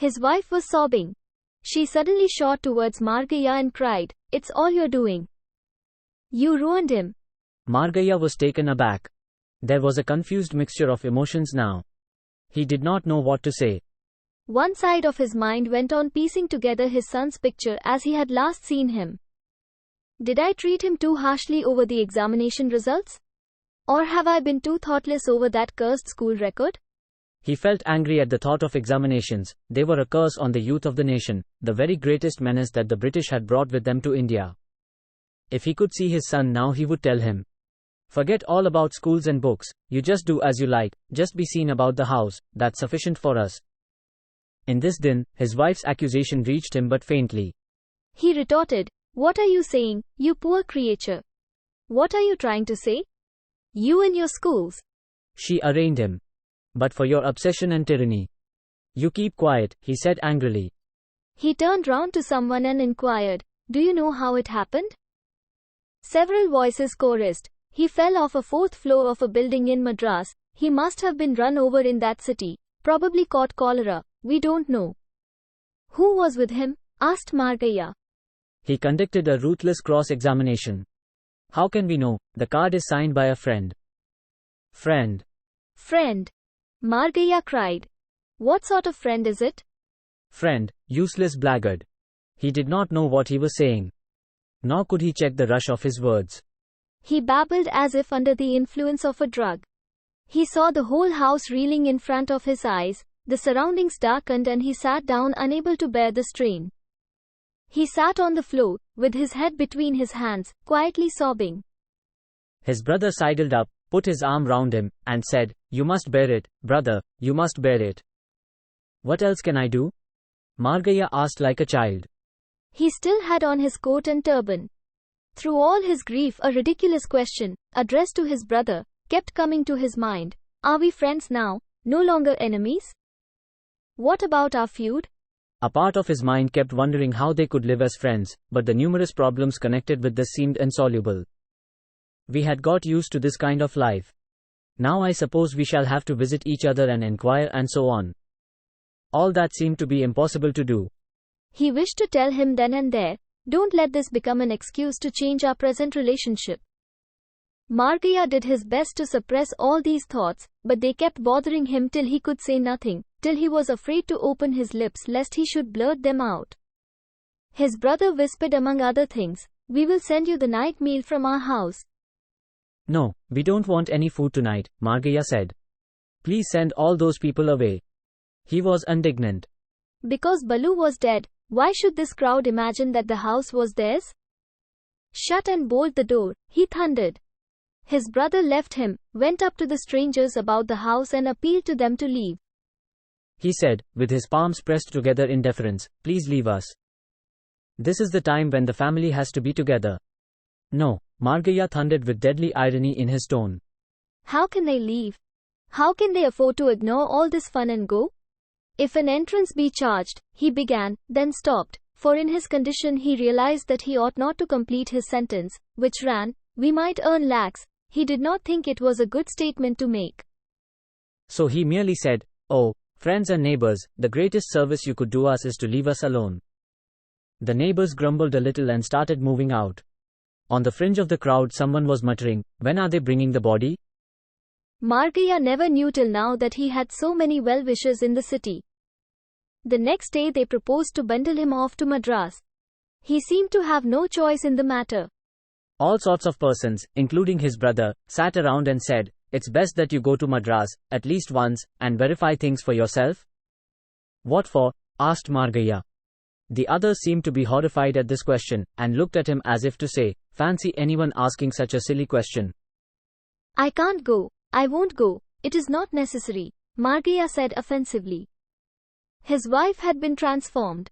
His wife was sobbing. She suddenly shot towards Margaya and cried, "It's all you're doing. You ruined him." Margaya was taken aback. There was a confused mixture of emotions now. He did not know what to say. One side of his mind went on piecing together his son's picture as he had last seen him. Did I treat him too harshly over the examination results? Or have I been too thoughtless over that cursed school record? He felt angry at the thought of examinations. They were a curse on the youth of the nation, the very greatest menace that the British had brought with them to India. If he could see his son now, he would tell him, "Forget all about schools and books, you just do as you like, just be seen about the house, that's sufficient for us." In this din, his wife's accusation reached him but faintly. He retorted, "What are you saying, you poor creature? What are you trying to say? You and your schools." She arraigned him. "But for your obsession and tyranny." "You keep quiet," he said angrily. He turned round to someone and inquired, "Do you know how it happened?" Several voices chorused, "He fell off a fourth floor of a building in Madras. He must have been run over in that city. Probably caught cholera. We don't know." "Who was with him?" asked Margaya. "He conducted a ruthless cross-examination." "How can we know? The card is signed by a friend." "Friend? Friend?" Margaya cried. "What sort of friend is it?" "Friend, useless blackguard." He did not know what he was saying. Nor could he check the rush of his words. He babbled as if under the influence of a drug. He saw the whole house reeling in front of his eyes, the surroundings darkened, and he sat down unable to bear the strain. He sat on the floor, with his head between his hands, quietly sobbing. His brother sidled up, put his arm round him, and said, "You must bear it, brother, you must bear it." "What else can I do?" Margaya asked like a child. He still had on his coat and turban. Through all his grief, a ridiculous question, addressed to his brother, kept coming to his mind. Are we friends now, no longer enemies? What about our feud? A part of his mind kept wondering how they could live as friends, but the numerous problems connected with this seemed insoluble. We had got used to this kind of life. Now I suppose we shall have to visit each other and inquire and so on. All that seemed to be impossible to do. He wished to tell him then and there, "Don't let this become an excuse to change our present relationship." Margaya did his best to suppress all these thoughts, but they kept bothering him till he could say nothing, till he was afraid to open his lips lest he should blurt them out. His brother whispered among other things, "We will send you the night meal from our house." "No, we don't want any food tonight," Margaya said. "Please send all those people away." He was indignant. Because Balu was dead, why should this crowd imagine that the house was theirs? "Shut and bolt the door," he thundered. His brother left him, went up to the strangers about the house and appealed to them to leave. He said, with his palms pressed together in deference, "Please leave us. This is the time when the family has to be together." "No," Margaya thundered with deadly irony in his tone. "How can they leave? How can they afford to ignore all this fun and go? If an entrance be charged," he began, then stopped, for in his condition he realized that he ought not to complete his sentence, which ran, "We might earn lakhs." He did not think it was a good statement to make. So he merely said, "Oh, friends and neighbors, the greatest service you could do us is to leave us alone." The neighbors grumbled a little and started moving out. On the fringe of the crowd someone was muttering, "When are they bringing the body?" Margaya never knew till now that he had so many well-wishers in the city. The next day they proposed to bundle him off to Madras. He seemed to have no choice in the matter. All sorts of persons, including his brother, sat around and said, "It's best that you go to Madras, at least once, and verify things for yourself." "What for?" asked Margaya. The others seemed to be horrified at this question, and looked at him as if to say, "Fancy anyone asking such a silly question." "I can't go. I won't go. It is not necessary," Margaya said offensively. His wife had been transformed.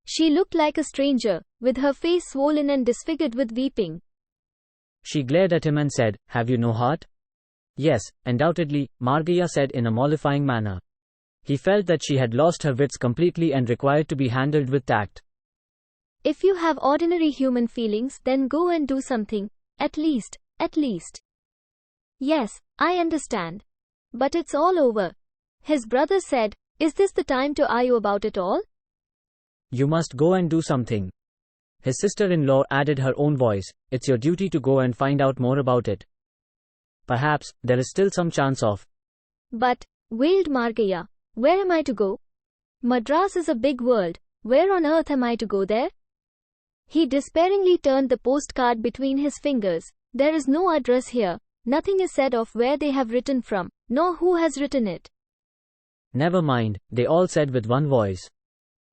She looked like a stranger, with her face swollen and disfigured with weeping. She glared at him and said, "Have you no heart?" "Yes, undoubtedly," Margaya said in a mollifying manner. He felt that she had lost her wits completely and required to be handled with tact. "If you have ordinary human feelings, then go and do something. At least. "Yes, I understand. But it's all over," his brother said. Is this the time to argue about it all? You must go and do something. His sister-in-law added her own voice. It's your duty to go and find out more about it. Perhaps there is still some chance of. But, wailed Margaya, where am I to go? Madras is a big world. Where on earth am I to go there? He despairingly turned the postcard between his fingers. There is no address here. Nothing is said of where they have written from, nor who has written it. Never mind, they all said with one voice.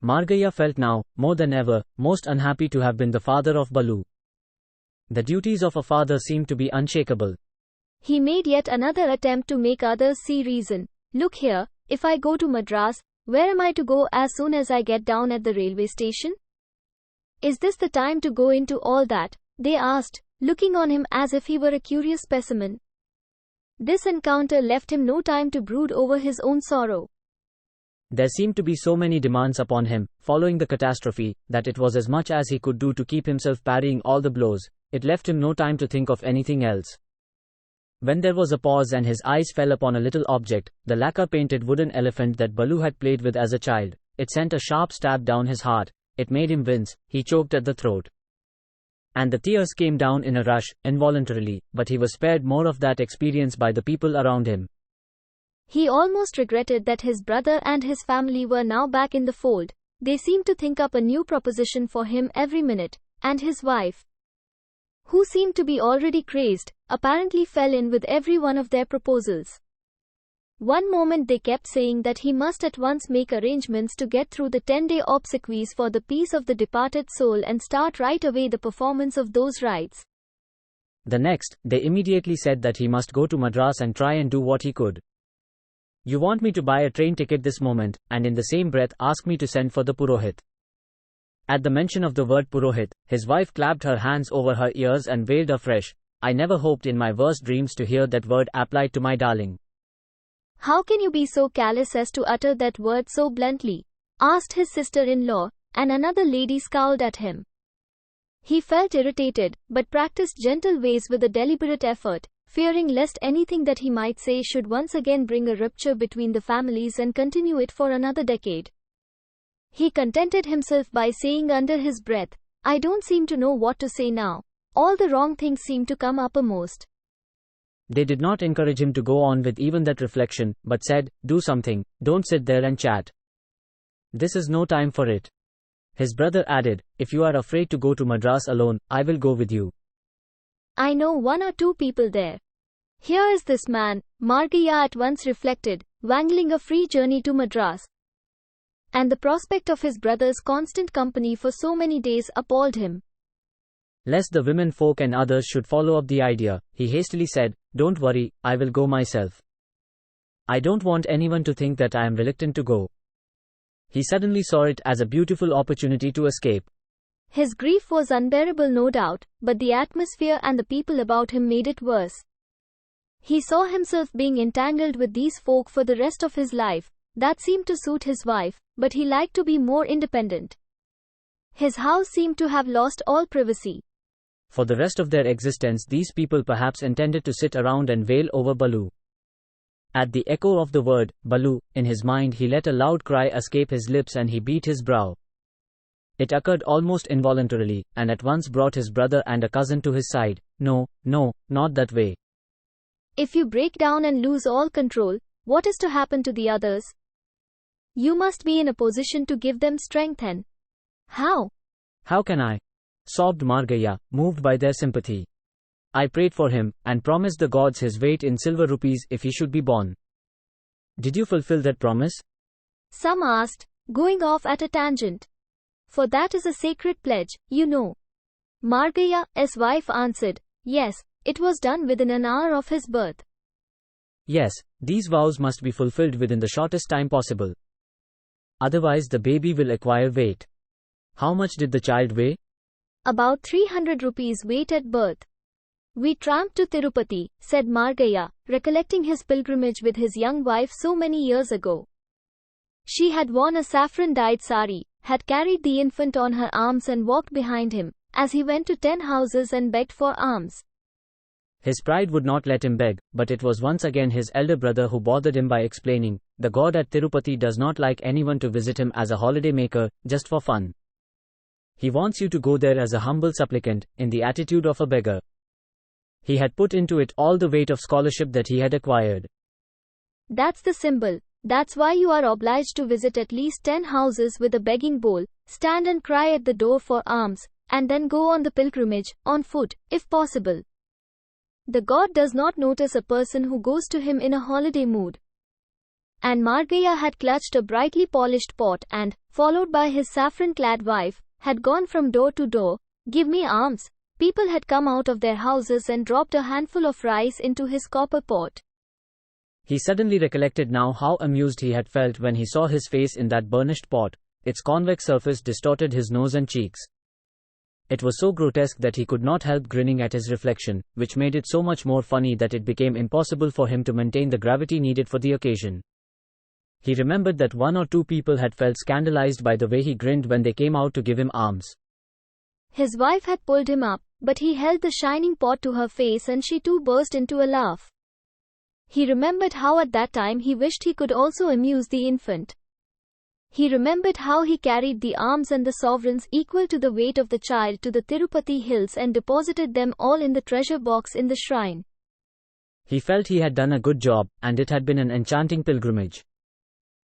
Margaya felt now, more than ever, most unhappy to have been the father of Balu. The duties of a father seemed to be unshakable. He made yet another attempt to make others see reason. Look here, if I go to Madras, where am I to go as soon as I get down at the railway station? Is this the time to go into all that? They asked, looking on him as if he were a curious specimen. This encounter left him no time to brood over his own sorrow. There seemed to be so many demands upon him, following the catastrophe, that it was as much as he could do to keep himself parrying all the blows. It left him no time to think of anything else. When there was a pause and his eyes fell upon a little object, the lacquer-painted wooden elephant that Balu had played with as a child, it sent a sharp stab down his heart. It made him wince, he choked at the throat. And the tears came down in a rush, involuntarily, but he was spared more of that experience by the people around him. He almost regretted that his brother and his family were now back in the fold. They seemed to think up a new proposition for him every minute, and his wife, who seemed to be already crazed, apparently fell in with every one of their proposals. One moment they kept saying that he must at once make arrangements to get through the 10-day obsequies for the peace of the departed soul and start right away the performance of those rites. The next, they immediately said that he must go to Madras and try and do what he could. You want me to buy a train ticket this moment, and in the same breath ask me to send for the Purohit. At the mention of the word Purohit, his wife clapped her hands over her ears and wailed afresh, I never hoped in my worst dreams to hear that word applied to my darling. How can you be so callous as to utter that word so bluntly? Asked his sister-in-law, and another lady scowled at him. He felt irritated, but practiced gentle ways with a deliberate effort, fearing lest anything that he might say should once again bring a rupture between the families and continue it for another decade. He contented himself by saying under his breath, I don't seem to know what to say now. All the wrong things seem to come uppermost. They did not encourage him to go on with even that reflection, but said, do something, don't sit there and chat. This is no time for it. His brother added, if you are afraid to go to Madras alone, I will go with you. I know one or two people there. Here is this man, Margaya at once reflected, wangling a free journey to Madras. And the prospect of his brother's constant company for so many days appalled him. Lest the women folk and others should follow up the idea, he hastily said, don't worry, I will go myself. I don't want anyone to think that I am reluctant to go. He suddenly saw it as a beautiful opportunity to escape. His grief was unbearable, no doubt, but the atmosphere and the people about him made it worse. He saw himself being entangled with these folk for the rest of his life. That seemed to suit his wife, but he liked to be more independent. His house seemed to have lost all privacy. For the rest of their existence, these people perhaps intended to sit around and wail over Balu. At the echo of the word, Balu, in his mind he let a loud cry escape his lips and he beat his brow. It occurred almost involuntarily, and at once brought his brother and a cousin to his side. No, not that way. If you break down and lose all control, what is to happen to the others? You must be in a position to give them strength and... How? How can I? Sobbed Margaya, moved by their sympathy. I prayed for him, and promised the gods his weight in silver rupees if he should be born. Did you fulfill that promise? Some asked, going off at a tangent. For that is a sacred pledge, you know. Margaya's wife answered, yes, it was done within an hour of his birth. Yes, these vows must be fulfilled within the shortest time possible. Otherwise the baby will acquire weight. How much did the child weigh? About 300 rupees weight at birth. We tramped to Tirupati, said Margaya, recollecting his pilgrimage with his young wife so many years ago. She had worn a saffron-dyed sari, had carried the infant on her arms and walked behind him, as he went to 10 houses and begged for alms. His pride would not let him beg, but it was once again his elder brother who bothered him by explaining, the god at Tirupati does not like anyone to visit him as a holiday maker, just for fun. He wants you to go there as a humble supplicant, in the attitude of a beggar. He had put into it all the weight of scholarship that he had acquired. That's the symbol. That's why you are obliged to visit at least 10 houses with a begging bowl, stand and cry at the door for alms, and then go on the pilgrimage, on foot, if possible. The god does not notice a person who goes to him in a holiday mood. And Margaya had clutched a brightly polished pot and, followed by his saffron-clad wife, had gone from door to door. Give me alms. People had come out of their houses and dropped a handful of rice into his copper pot. He suddenly recollected now how amused he had felt when he saw his face in that burnished pot. Its convex surface distorted his nose and cheeks. It was so grotesque that he could not help grinning at his reflection, which made it so much more funny that it became impossible for him to maintain the gravity needed for the occasion. He remembered that 1 or 2 people had felt scandalized by the way he grinned when they came out to give him alms. His wife had pulled him up, but he held the shining pot to her face and she too burst into a laugh. He remembered how at that time he wished he could also amuse the infant. He remembered how he carried the alms and the sovereigns equal to the weight of the child to the Tirupati hills and deposited them all in the treasure box in the shrine. He felt he had done a good job, and it had been an enchanting pilgrimage.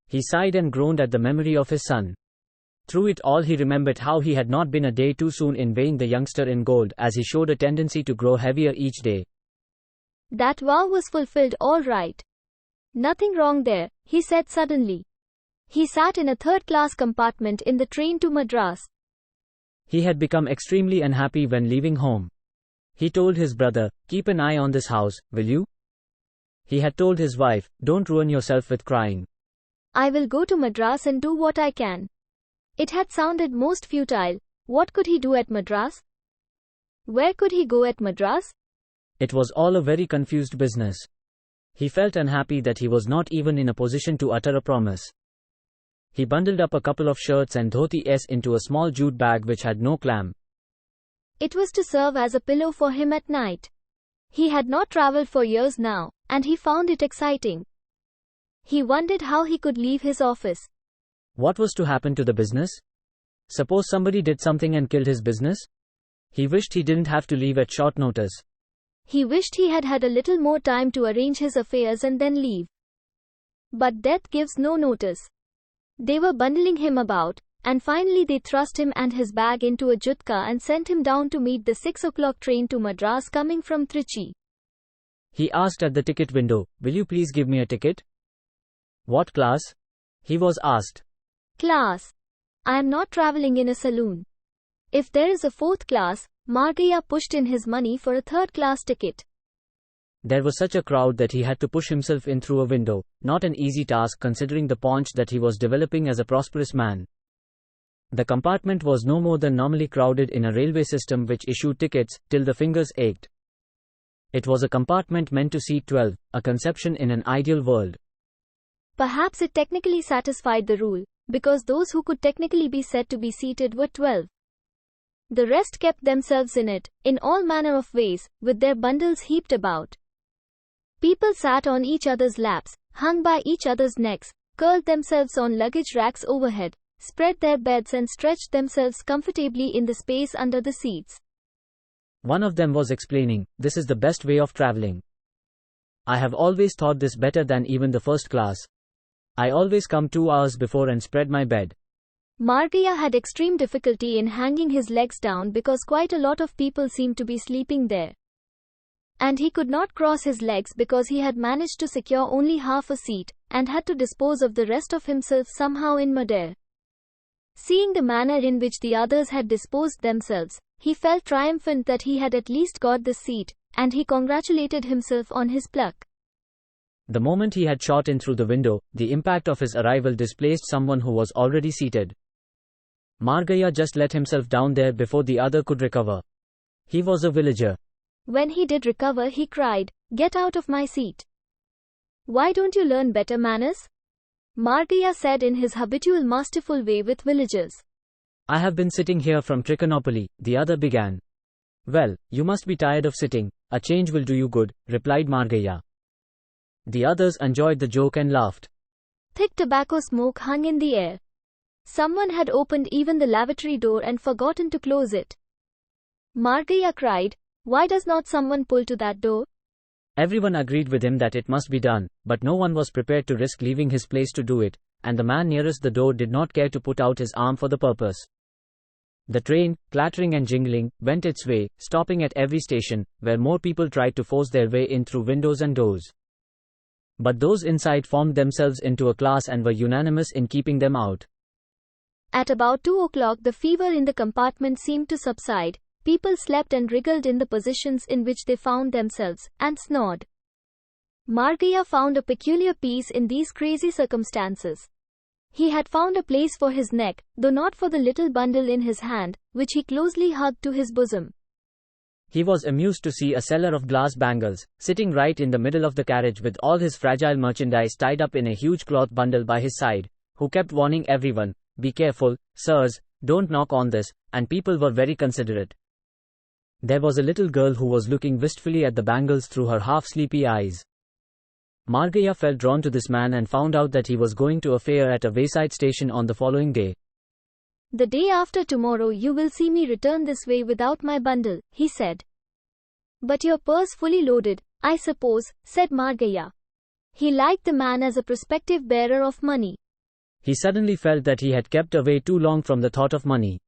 He sighed and groaned at the memory of his son. Through it all he remembered how he had not been a day too soon in weighing the youngster in gold, as he showed a tendency to grow heavier each day. That vow was fulfilled all right. Nothing wrong there, he said suddenly. He sat in a third-class compartment in the train to Madras. He had become extremely unhappy when leaving home. He told his brother, keep an eye on this house, will you? He had told his wife, don't ruin yourself with crying. I will go to Madras and do what I can. It had sounded most futile. What could he do at Madras? Where could he go at Madras? It was all a very confused business. He felt unhappy that he was not even in a position to utter a promise. He bundled up a couple of shirts and dhotis into a small jute bag which had no clamp. It was to serve as a pillow for him at night. He had not travelled for years now, and he found it exciting. He wondered how he could leave his office. What was to happen to the business? Suppose somebody did something and killed his business? He wished he didn't have to leave at short notice. He wished he had had a little more time to arrange his affairs and then leave. But death gives no notice. They were bundling him about, and finally they thrust him and his bag into a jutka and sent him down to meet the 6 o'clock train to Madras coming from Trichy. He asked at the ticket window, will you please give me a ticket? What class? He was asked. Class. I am not travelling in a saloon. If there is a 4th class, Margaya pushed in his money for a 3rd-class ticket. There was such a crowd that he had to push himself in through a window, not an easy task considering the paunch that he was developing as a prosperous man. The compartment was no more than normally crowded in a railway system which issued tickets, till the fingers ached. It was a compartment meant to seat 12, a conception in an ideal world. Perhaps it technically satisfied the rule, because those who could technically be said to be seated were 12. The rest kept themselves in it, in all manner of ways, with their bundles heaped about. People sat on each other's laps, hung by each other's necks, curled themselves on luggage racks overhead, spread their beds and stretched themselves comfortably in the space under the seats. One of them was explaining, this is the best way of traveling. I have always thought this better than even the first class. I always come 2 hours before and spread my bed. Margaya had extreme difficulty in hanging his legs down because quite a lot of people seemed to be sleeping there. And he could not cross his legs because he had managed to secure only half a seat, and had to dispose of the rest of himself somehow in midair. Seeing the manner in which the others had disposed themselves, he felt triumphant that he had at least got the seat, and he congratulated himself on his pluck. The moment he had shot in through the window, the impact of his arrival displaced someone who was already seated. Margaya just let himself down there before the other could recover. He was a villager. When he did recover, he cried, "Get out of my seat. Why don't you learn better manners?" Margaya said in his habitual masterful way with villagers. I have been sitting here from Trichinopoly, the other began. Well, you must be tired of sitting. "A change will do you good," replied Margaya. The others enjoyed the joke and laughed. Thick tobacco smoke hung in the air. Someone had opened even the lavatory door and forgotten to close it. Margaya cried, "Why does not someone pull to that door?" Everyone agreed with him that it must be done, but no one was prepared to risk leaving his place to do it, and the man nearest the door did not care to put out his arm for the purpose. The train, clattering and jingling, went its way, stopping at every station, where more people tried to force their way in through windows and doors. But those inside formed themselves into a class and were unanimous in keeping them out. At about 2 o'clock, the fever in the compartment seemed to subside. People slept and wriggled in the positions in which they found themselves, and snored. Margaya found a peculiar peace in these crazy circumstances. He had found a place for his neck, though not for the little bundle in his hand, which he closely hugged to his bosom. He was amused to see a seller of glass bangles, sitting right in the middle of the carriage with all his fragile merchandise tied up in a huge cloth bundle by his side, who kept warning everyone, "Be careful, sirs, don't knock on this," and people were very considerate. There was a little girl who was looking wistfully at the bangles through her half-sleepy eyes. Margaya felt drawn to this man and found out that he was going to a fair at a wayside station on the following day. "The day after tomorrow you will see me return this way without my bundle," he said. "But your purse fully loaded, I suppose," said Margaya. He liked the man as a prospective bearer of money. He suddenly felt that he had kept away too long from the thought of money.